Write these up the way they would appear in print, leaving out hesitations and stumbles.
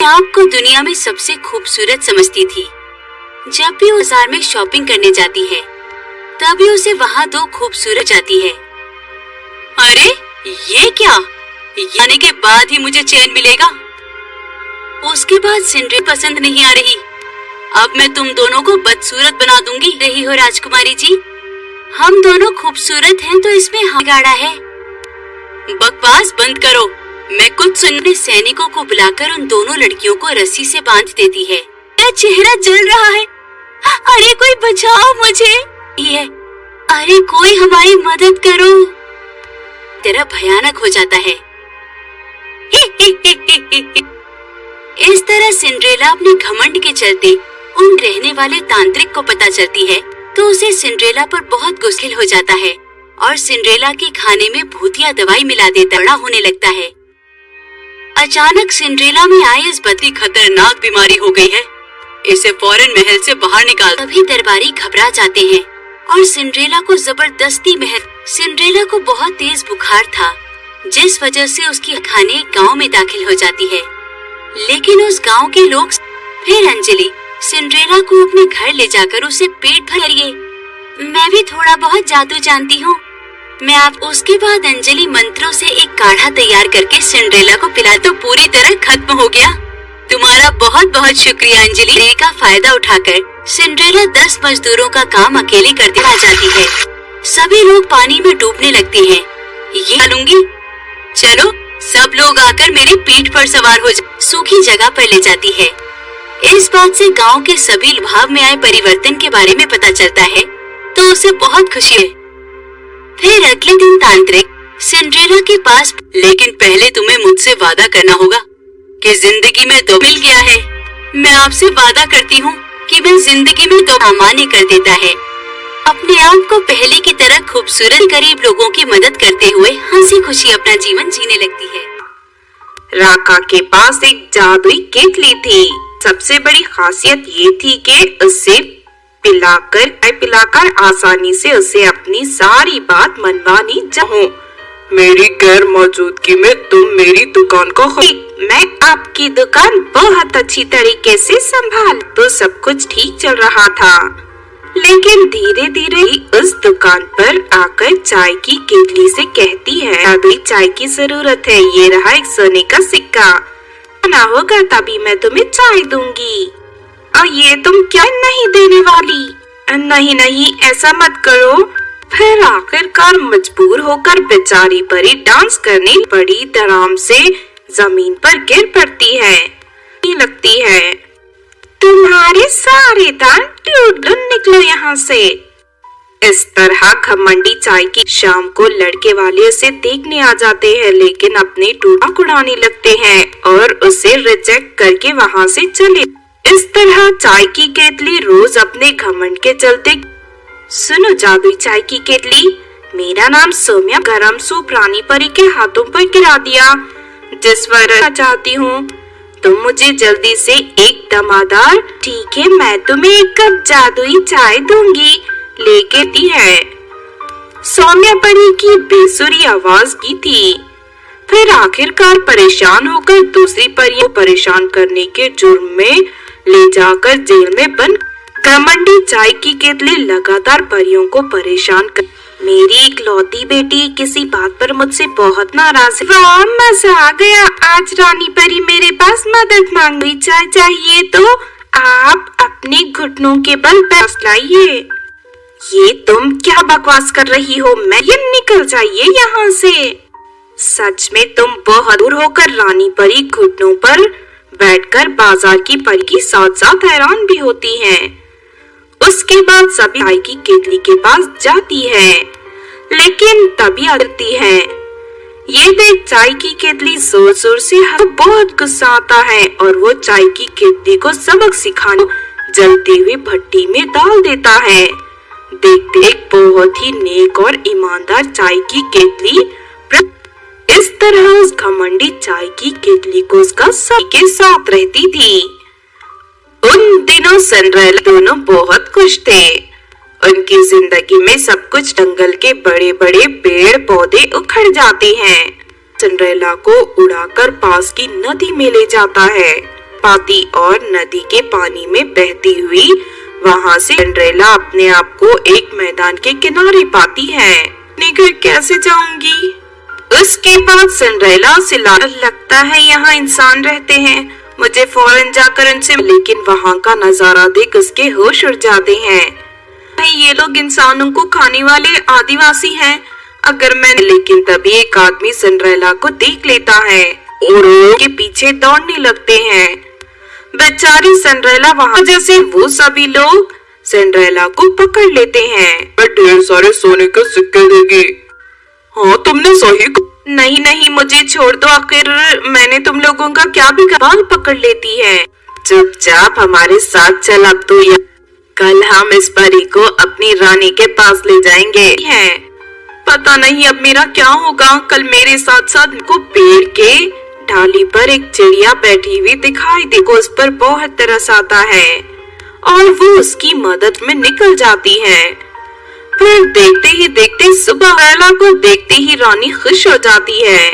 आपको दुनिया में सबसे खूबसूरत समझती थी। जब भी वो बाजार में शॉपिंग करने जाती है तभी उसे वहाँ दो खूबसूरत जाती है। अरे ये क्या, आने के बाद ही मुझे चैन मिलेगा। उसके बाद सिंड्रेला पसंद नहीं आ रही। अब मैं तुम दोनों को बदसूरत बना दूंगी। रही हो राजकुमारी जी, हम दोनों खूबसूरत हैं तो इसमें हाँ गाड़ा है। बकवास बंद करो। मैं कुछ सुनने सैनिकों को बुलाकर उन दोनों लड़कियों को रस्सी से बांध देती है। मेरा चेहरा जल रहा है। अरे कोई बचाओ मुझे। ये अरे कोई हमारी मदद करो। तेरा भयानक हो जाता है। इस तरह सिंड्रेला अपने घमंड के चलते उन रहने वाले तांत्रिक को पता चलती है तो उसे सिंड्रेला पर बहुत गुस्सा हो जाता है और सिंड्रेला के खाने में भूतिया दवाई मिला देता बड़ा होने लगता है। अचानक सिंड्रेला में आई इस बड़ी खतरनाक बीमारी हो गई है। इसे फौरन महल से बाहर निकाल। तभी दरबारी घबरा जाते हैं और सिंड्रेला को जबरदस्ती सिंड्रेला को बहुत तेज बुखार था जिस वजह से उसकी खाने एक गाँव में दाखिल हो जाती है। लेकिन उस गाँव के लोग फिर अंजलि सिंड्रेला को अपने घर ले जाकर उसे पेट भरिए। मैं भी थोड़ा बहुत जादू जानती हूँ। मैं आप उसके बाद अंजलि मंत्रों से एक काढ़ा तैयार करके सिंड्रेला को पिला तो पूरी तरह खत्म हो गया। तुम्हारा बहुत बहुत शुक्रिया अंजलि। का फायदा उठाकर सिंड्रेला 10 मजदूरों का काम अकेले करते आ जाती है। सभी लोग पानी में डूबने लगते हैं। ये लूंगी, चलो सब लोग आकर मेरी पीठ पर सवार हो सूखी जगह पर ले जाती है। इस बात से गांव के सभी भाव में आए परिवर्तन के बारे में पता चलता है तो उसे बहुत खुशी है। फिर अगले दिन तांत्रिक सिंड्रेला के पास, लेकिन पहले तुम्हें मुझसे वादा करना होगा कि जिंदगी में तो मिल गया है। मैं आपसे वादा करती हूँ कि मैं जिंदगी में तो अमान्य कर देता है। अपने आप को पहले की तरह खूबसूरत गरीब लोगों की मदद करते हुए हंसी खुशी अपना जीवन जीने लगती है। राका के पास एक जादुई केतली थी। सबसे बड़ी खासियत ये थी कि उसे पिलाकर आसानी से उसे अपनी सारी बात मनवानी चाहो। मेरी गैर मौजूदगी में तुम मेरी दुकान को मैं आपकी दुकान बहुत अच्छी तरीके से संभाल तो सब कुछ ठीक चल रहा था। लेकिन धीरे धीरे उस दुकान पर आकर चाय की केतली से कहती है, अभी चाय की जरूरत है, ये रहा एक सोने का सिक्का, ना होगा तभी मैं तुम्हें चाय दूंगी। और ये तुम क्या नहीं देने वाली? नहीं नहीं ऐसा मत करो। फिर आखिरकार मजबूर होकर बेचारी परी डांस करने बड़ी आराम से जमीन पर गिर पड़ती है। लगती है तुम्हारे सारे दांत टूट निकलो यहाँ से। इस तरह घमंडी चाय की शाम को लड़के वाले उसे देखने आ जाते हैं लेकिन अपने टूटा उड़ाने लगते हैं और उसे रिजेक्ट करके वहाँ से चले। इस तरह चाय की केतली रोज अपने घमंड के चलते, सुनो जादुई चाय की केतली, मेरा नाम सौम्या गरम सूप रानी परी के हाथों पर गिरा दिया जिस वजह चाहती हूँ तुम मुझे जल्दी से एक दमादार, ठीक है मैं तुम्हें एक कप जादुई चाय दूंगी, लेके दी है। सौम्या परी की बेसुरी आवाज की थी। फिर आखिरकार परेशान होकर दूसरी परियों को परेशान करने के जुर्म में ले जाकर जेल में बंद। घमंडी चाय की केतली लगातार परियों को परेशान कर, मेरी इकलौती बेटी किसी बात पर मुझसे बहुत नाराज है। वाह मजा आ गया, आज रानी परी मेरे पास मदद मांग रही, चाय चाहिए तो आप अपने घुटनों के बल पास लाइए। ये तुम क्या बकवास कर रही हो? मैं ये निकल जाइए यहाँ से। सच में तुम बहुत दूर होकर रानी परी घुटनों पर बैठकर बाजार की परी के साथ साथ हैरान भी होती हैं। उसके बाद सभी चाय की केतली के पास जाती है लेकिन तभी आती है। ये देख चाय की केतली जोर जोर से बहुत गुस्सा आता है और वो चाय की केतली को सबक सिखाने जलती हुई भट्टी में डाल देता है। देखते एक बहुत ही नेक और ईमानदार चाय की केतली इस तरह उस घमंडी चाय की केतली को उसका सही के साथ रहती थी। उन दिनों सिंड्रेला दोनों बहुत खुश थे। उनकी जिंदगी में सब कुछ जंगल के बड़े बड़े पेड़ पौधे उखड़ जाते हैं। सिंड्रेला को उड़ाकर पास की नदी में ले जाता है। पाती और नदी के पानी में बहती हुई वहाँ से सिंड्रेला अपने आप को एक मैदान के किनारे पाती है। निकल कैसे जाऊंगी? उसके बाद सिंड्रेला से लगता है यहाँ इंसान रहते हैं, मुझे फौरन जाकर उनसे, लेकिन वहाँ का नजारा देख उसके होश उड़ जाते हैं। ये लोग इंसानों को खाने वाले आदिवासी हैं। अगर लेकिन तभी एक आदमी सिंड्रेला को देख लेता है और उसके पीछे दौड़ने लगते हैं। बेचारी सिंड्रेला वहाँ जैसे वो सभी लोग सिंड्रेला को पकड़ लेते हैं। ढेर सारे सोने के सिक्के देगी। हाँ तुमने सही। नहीं नहीं मुझे छोड़ दो, आखिर मैंने तुम लोगों का क्या बिगाड़ा? बाल पकड़ लेती है। चुपचाप हमारे साथ चल, अब तो कल हम इस परी को अपनी रानी के पास ले जाएंगे। है पता नहीं अब मेरा क्या होगा। कल मेरे साथ साथ को पेड़ के डाली पर एक चिड़िया बैठी हुई दिखाई दे को उस पर बहुत तरस आता है और वो उसकी मदद में निकल जाती है। फिर देखते ही देखते सुबह सिंड्रेला को देखते ही रानी खुश हो जाती है।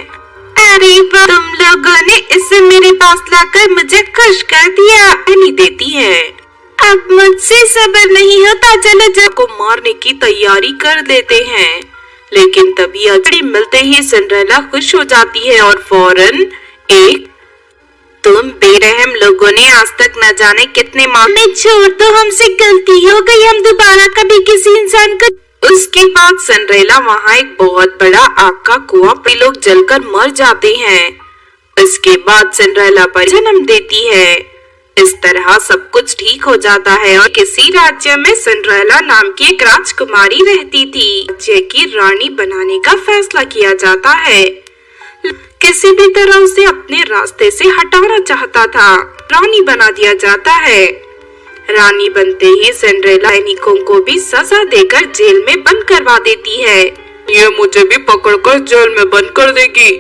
अरे वाह, तुम लोगों ने इसे मेरे पास लाकर मुझे खुश कर दिया। रानी देती है। अब मुझसे सब्र नहीं होता, चलो जब को मारने की तैयारी कर देते हैं। लेकिन तभी अजड़ी मिलते ही सिंड्रेला खुश हो जाती है और फौरन एक तुम बेरहम लोगों ने आज तक न जाने कितने मामले छोड़ दो, हमसे गलती हो गई, हम दोबारा कभी किसी इंसान को। उसके बाद सिंड्रेला वहाँ एक बहुत बड़ा आग का कुआं पे लोग जलकर मर जाते हैं। इसके बाद सिंड्रेला पर जन्म देती है। इस तरह सब कुछ ठीक हो जाता है और किसी राज्य में सिंड्रेला नाम की एक राजकुमारी रहती थी। राज्य की रानी बनाने का फैसला किया जाता है। किसी भी तरह उसे अपने रास्ते से हटाना चाहता था, रानी बना दिया जाता है। रानी बनते ही सिंड्रेला सैनिकों को भी सजा देकर जेल में बंद करवा देती है। ये मुझे भी पकड़कर जेल में बंद कर देगी,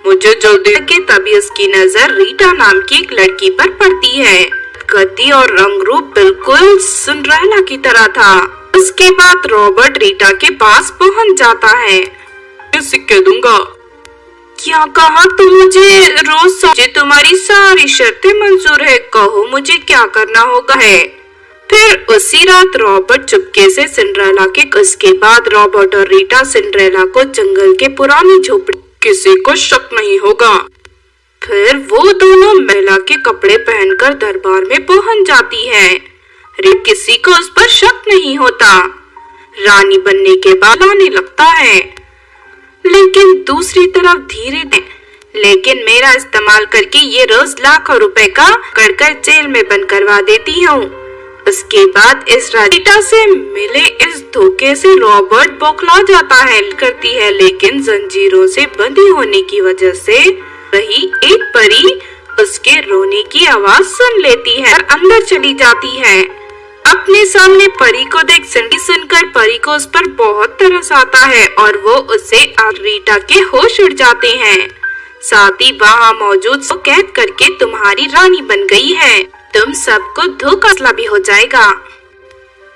मुझे जल्दी। के तभी उसकी नजर रीटा नाम की एक लड़की पर पड़ती है। गति और रंग रूप बिल्कुल सिंड्रेला की तरह था। उसके बाद रॉबर्ट रीटा के पास पहुंच जाता है। सिक्के दूंगा। क्या कहा तुम? मुझे रोज तुम्हारी सारी शर्तें मंजूर है, कहो मुझे क्या करना होगा है। फिर उसी रात रॉबर्ट चुपके से सिंड्रेला के उसके बाद रॉबर्ट और रीटा सिंड्रेला को जंगल के पुरानी झोपड़ी, किसी को शक नहीं होगा। फिर वो दोनों महिला के कपड़े पहनकर दरबार में पहुंच जाती है। किसी को उस पर शक नहीं होता। रानी बनने के बाद आने लगता है, लेकिन दूसरी तरफ धीरे लेकिन मेरा इस्तेमाल करके ये रोज लाखों रुपए का कर जेल में बंद करवा देती हूँ। उसके बाद इस रीटा से मिले इस धोखे से रॉबर्ट बौखला जाता है करती है, लेकिन जंजीरों से बंधी होने की वजह से वही एक परी उसके रोने की आवाज सुन लेती है और अंदर चली जाती है। अपने सामने परी को देख सिंडी सुनकर परी को उस पर बहुत तरस आता है और वो उसे रीटा के होश उड़ जाते हैं। साथ ही वहाँ मौजूद को कैद करके तुम्हारी रानी बन गई है, तुम सबको धोखा भी हो जाएगा।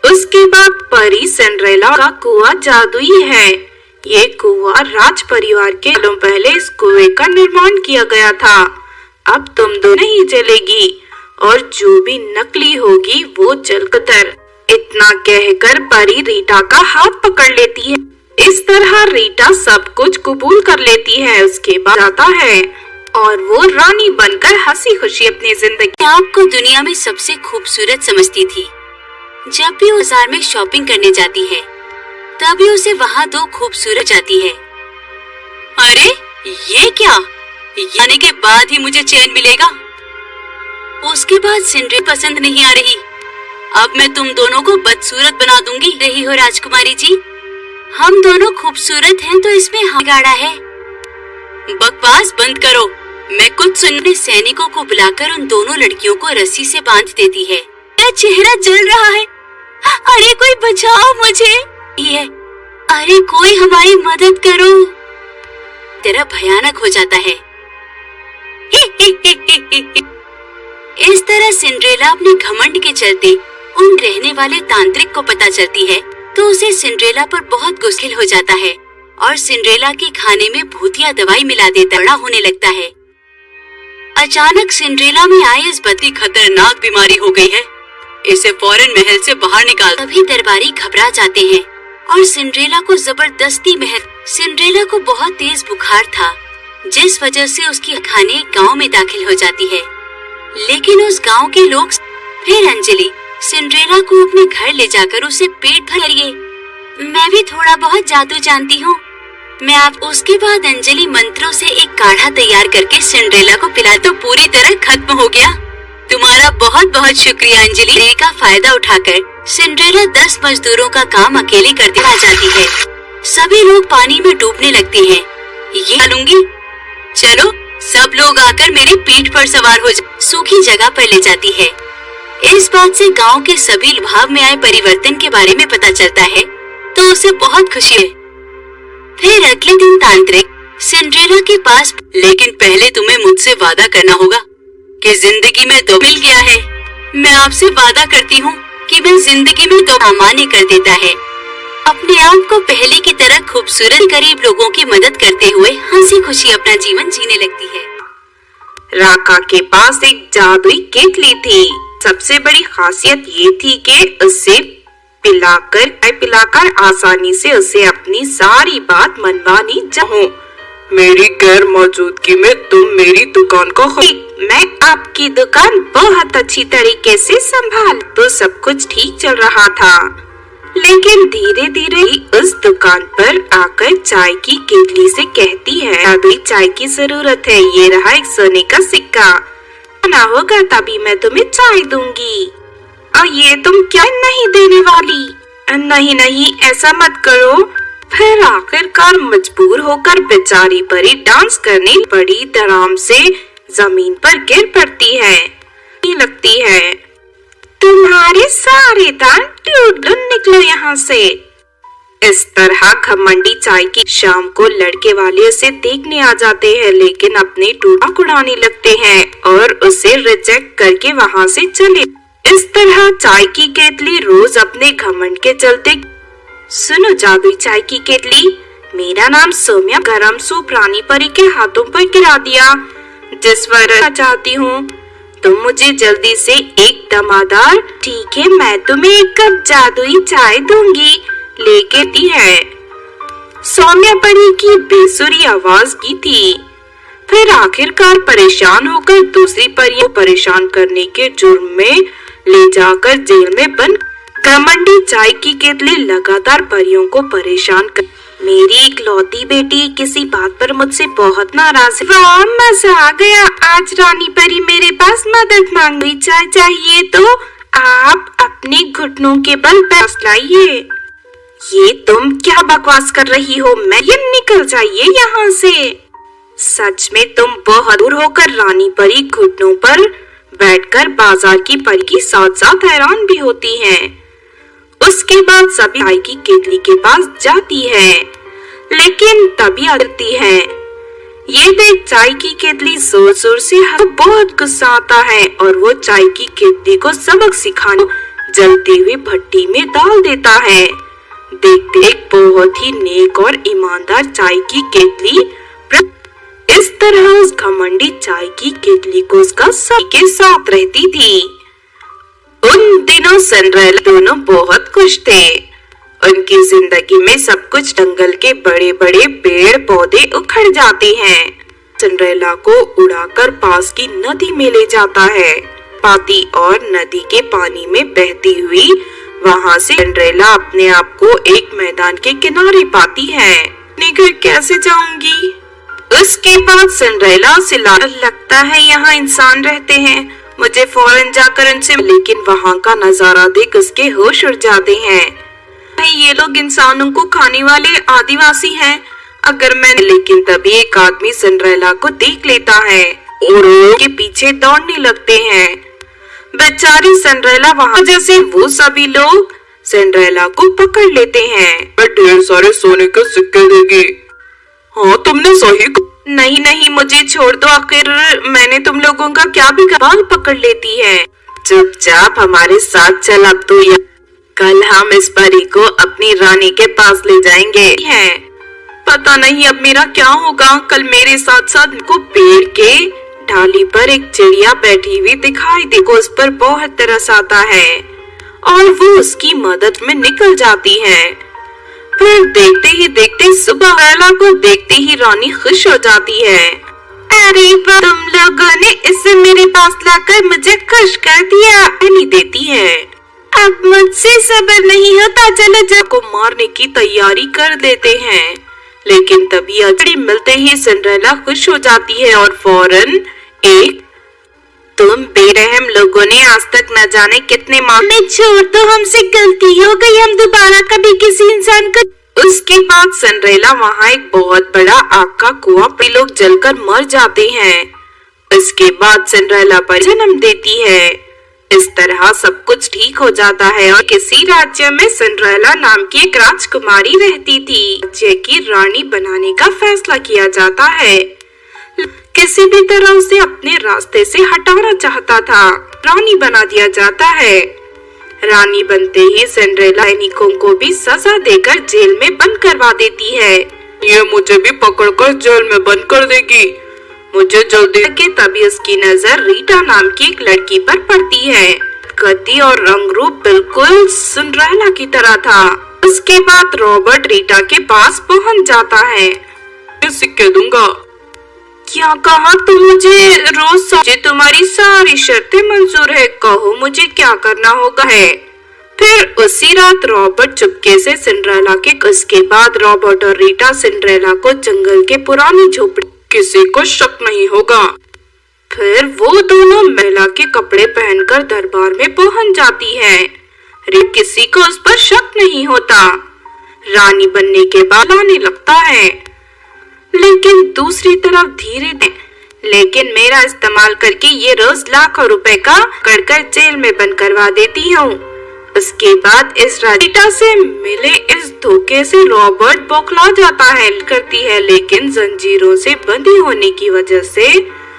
उसके बाद परी सिंड्रेला का कुआं जादुई है। ये कुआं राज परिवार के सालों पहले इस कुएं का निर्माण किया गया था। अब तुम दो नहीं जलेगी और जो भी नकली होगी वो जलकर। इतना कहकर परी रीटा का हाथ पकड़ लेती है। इस तरह रीटा सब कुछ कबूल कर लेती है। उसके बाद आता है और वो रानी बनकर हंसी खुशी अपनी जिंदगी आपको दुनिया में सबसे खूबसूरत समझती थी। जब भी बाजार में शॉपिंग करने जाती है तभी उसे वहाँ दो खूबसूरत जाती है। अरे ये क्या, आने के बाद ही मुझे चैन मिलेगा। उसके बाद सिंड्रेला पसंद नहीं आ रही। अब मैं तुम दोनों को बदसूरत बना दूंगी। रही हो राजकुमारी जी, हम दोनों खूबसूरत हैं तो इसमें हम गाड़ा है। बकवास बंद करो। मैं कुछ सुनने सैनिकों को बुलाकर उन दोनों लड़कियों को रस्सी से बांध देती है। मेरा चेहरा जल रहा है। अरे कोई बचाओ मुझे। ये अरे कोई हमारी मदद करो। तेरा भयानक हो जाता है। इस तरह सिंड्रेला अपने घमंड के चलते उन रहने वाले तांत्रिक को पता चलती है तो उसे सिंड्रेला पर बहुत गुस्सा हो जाता है और सिंड्रेला के खाने में भूतिया दवाई मिला देता बड़ा होने लगता है। अचानक सिंड्रेला में आई इस बड़ी खतरनाक बीमारी हो गई है, इसे फौरन महल से बाहर निकाल। तभी दरबारी घबरा जाते हैं और सिंड्रेला को जबरदस्ती सिंड्रेला को बहुत तेज बुखार था, जिस वजह से उसकी खाने एक गाँव में दाखिल हो जाती है। लेकिन उस गाँव के लोग फिर अंजलि सिंड्रेला को अपने घर ले जाकर उसे पेट भर करिए, मैं भी थोड़ा बहुत जादू जानती हूँ। मैं आप उसके बाद अंजलि मंत्रों से एक काढ़ा तैयार करके सिंड्रेला को पिला तो पूरी तरह खत्म हो गया। तुम्हारा बहुत बहुत शुक्रिया अंजलि। का फायदा उठाकर सिंड्रेला 10 मजदूरों का काम अकेले करते आ जाती है। सभी लोग पानी में डूबने लगते हैं। ये लूंगी, चलो सब लोग आकर मेरी पीठ पर सवार हो सूखी जगह पर ले जाती है। इस बात से गांव के सभी भाव में आए परिवर्तन के बारे में पता चलता है तो उसे बहुत खुशी है। फिर अगले दिन तांत्रिक सिंड्रेला के पास, लेकिन पहले तुम्हें मुझसे वादा करना होगा कि जिंदगी में तो मिल गया है। मैं आपसे वादा करती हूँ कि मैं जिंदगी में तो सामान्य कर देता है। अपने आप को पहले की तरह खूबसूरत गरीब लोगों की मदद करते हुए हंसी खुशी अपना जीवन जीने लगती है। राका के पास एक जादुई केतली थी। सबसे बड़ी खासियत ये थी कि उसे पिलाकर आसानी से उसे अपनी सारी बात मनवानी चाहिए। मेरी गैर मौजूदगी में तुम मेरी दुकान को मैं आपकी दुकान बहुत अच्छी तरीके से संभाल तो सब कुछ ठीक चल रहा था, लेकिन धीरे धीरे उस दुकान पर आकर चाय की केतली से कहती है, जादुई चाय की जरूरत है, ये रहा एक सोने का सिक्का, ना होगा तभी मैं तुम्हें चाय दूंगी। और ये तुम क्या नहीं देने वाली? नहीं नहीं ऐसा मत करो। फिर आखिरकार मजबूर होकर बेचारी परी डांस करने बड़ी धड़ाम से जमीन पर गिर पड़ती है। लगती है तुम्हारे सारे दांत टूट निकलो यहाँ से। इस तरह घमंडी चाय की शाम को लड़के वाले उसे देखने आ जाते हैं, लेकिन अपने टूटा उड़ाने लगते हैं और उसे रिजेक्ट करके वहाँ से चले। इस तरह चाय की केतली रोज अपने घमंड के चलते, सुनो जादुई चाय की केतली, मेरा नाम सौम्या गरम सूप रानी परी के हाथों पर गिरा दिया, जिस पर चाहती हूँ तुम मुझे जल्दी से एक दमादार, ठीक है मैं तुम्हें एक कप जादुई चाय दूंगी, लेके दी है। सौम्या परी की बेसुरी आवाज की थी। फिर आखिरकार परेशान होकर दूसरी परियों को परेशान करने के जुर्म में ले जाकर जेल में बंद। घमंडी चाय की केतली लगातार परियों को परेशान कर, मेरी इकलौती बेटी किसी बात पर मुझसे बहुत नाराज है। वाह मजा आ गया, आज रानी परी मेरे पास मदद मांग रही, चाय चाहिए तो आप अपने घुटनों के बल पास लाइए। ये तुम क्या बकवास कर रही हो, मैं ये निकल जाइए यहाँ से। सच में तुम बहुत दूर होकर रानी परी घुटनों पर बैठकर बाजार की परी की साथ साथ हैरान भी होती हैं। उसके बाद सभी चाय की केतली के पास जाती है, लेकिन तभी आती है। ये देख चाय की केतली जोर जोर से बहुत गुस्सा आता है और वो चाय की केतली को सबक सिखाने जलती हुई भट्टी में डाल देता है। देखते एक बहुत ही नेक और ईमानदार चाय की केतली इस तरह उस घमंडी चाय की केतली को उसका सही के साथ रहती थी। उन दिनों सिंड्रेला दोनों बहुत खुश थे। उनकी जिंदगी में सब कुछ जंगल के बड़े बड़े पेड़ पौधे उखड़ जाते हैं। सिंड्रेला को उड़ाकर पास की नदी में ले जाता है, पाती और नदी के पानी में बहती हुई वहाँ से सिंड्रेला अपने आप को एक मैदान के किनारे पाती है। अपने घर कैसे जाऊंगी? उसके बाद सिंड्रेला से लगता है यहाँ इंसान रहते हैं, मुझे फौरन जाकर उनसे, लेकिन वहाँ का नजारा देख उसके होश उड़ जाते हैं। ये लोग इंसानों को खाने वाले आदिवासी हैं, अगर मैं, लेकिन तभी एक आदमी सिंड्रेला को देख लेता है और उसके पीछे दौड़ने लगते हैं। बेचारी सिंड्रेला वहाँ, जैसे वो सभी लोग सिंड्रेला को पकड़ लेते हैं। ढेर सारे सोने के सिक्के देगी। हाँ तुमने सही। नहीं नहीं मुझे छोड़ दो, आखिर मैंने तुम लोगों का क्या बिगाड़ा? पकड़ लेती है। चुपचाप हमारे साथ चल, अब तो कल हम इस परी को अपनी रानी के पास ले जाएंगे। पता नहीं अब मेरा क्या होगा, कल मेरे साथ साथ को पेड़ के डाली पर एक चिड़िया बैठी हुई दिखाई दे को उस पर बहुत तरस आता है और वो उसकी मदद में निकल जाती है। फिर देखते ही देखते सुबह सिंड्रेला को देखते ही रानी खुश हो जाती है। अरे वाह, तुम लोगों ने इसे मेरे पास लाकर मुझे खुश कर दिया, रानी देती है। अब मुझसे सब्र नहीं होता, चलो जब को मारने की तैयारी कर लेते हैं। लेकिन तभी अजड़ी मिलते ही सिंड्रेला खुश हो जाती है और फौरन एक तुम बेरहम लोगों ने आज तक न जाने कितने मामले छोड़ दो, हमसे गलती हो गई, हम दोबारा कभी किसी इंसान को। उसके बाद सिंड्रेला वहाँ एक बहुत बड़ा आग का कुआं पे लोग जलकर मर जाते हैं। इसके बाद सिंड्रेला पर जन्म देती है। इस तरह सब कुछ ठीक हो जाता है और किसी राज्य में सिंड्रेला नाम की एक राजकुमारी रहती थी। राज्य की रानी बनाने का फैसला किया जाता है। किसी भी तरह उसे अपने रास्ते से हटाना चाहता था, रानी बना दिया जाता है। रानी बनते ही सिंड्रेला सैनिकों को भी सजा देकर जेल में बंद करवा देती है। ये मुझे भी पकड़कर जेल में बंद कर देगी, मुझे जल्दी। के तभी उसकी नजर रीटा नाम की एक लड़की पर पड़ती है। गति और रंग रूप बिल्कुल सिंड्रेला की तरह था। उसके बाद रॉबर्ट रीटा के पास पहुंच जाता है। सिक्के दूंगा। क्या कहा तुम? मुझे रोज तुम्हारी सारी शर्तें मंजूर है, कहो मुझे क्या करना होगा है। फिर उसी रात रॉबर्ट चुपके से सिंड्रेला के उसके बाद रॉबर्ट और रीटा सिंड्रेला को जंगल के पुरानी झोपड़ी, किसी को शक नहीं होगा। फिर वो दोनों महिला के कपड़े पहनकर दरबार में पहुंच जाती है। किसी को उस पर शक नहीं होता। रानी बनने के बाद आने लगता है, लेकिन दूसरी तरफ लेकिन मेरा इस्तेमाल करके ये रोज लाखों रुपए का कर जेल में बंद करवा देती हूँ। उसके बाद इस रीटा से मिले इस धोखे से रॉबर्ट बौखला जाता है करती है, लेकिन जंजीरों से बंधी होने की वजह से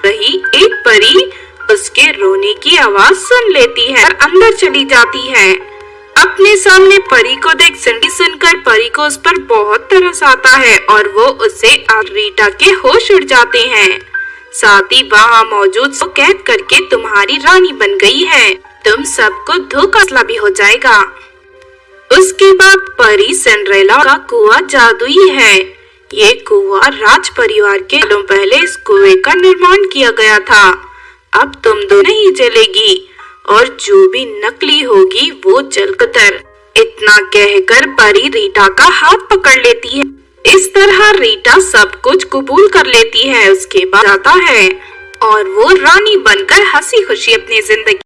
वही एक परी उसके रोने की आवाज सुन लेती है और अंदर चली जाती है। अपने सामने परी को देख सिंडी सुनकर परी को उस पर बहुत तरस आता है और वो उसे रीटा के होश उड़ जाते हैं। साथ ही वहाँ मौजूद को कैद करके तुम्हारी रानी बन गई है, तुम सबको धोखा भी हो जाएगा। उसके बाद परी सिंड्रेला का कुआं जादुई है। ये कुआं राज परिवार के सालों पहले इस कुएं का निर्माण किया गया था। अब तुम दो नहीं जलेगी और जो भी नकली होगी वो जलकर। इतना कहकर परी रीटा का हाथ पकड़ लेती है। इस तरह रीटा सब कुछ कबूल कर लेती है। उसके बाद आता है और वो रानी बनकर हंसी खुशी अपनी जिंदगी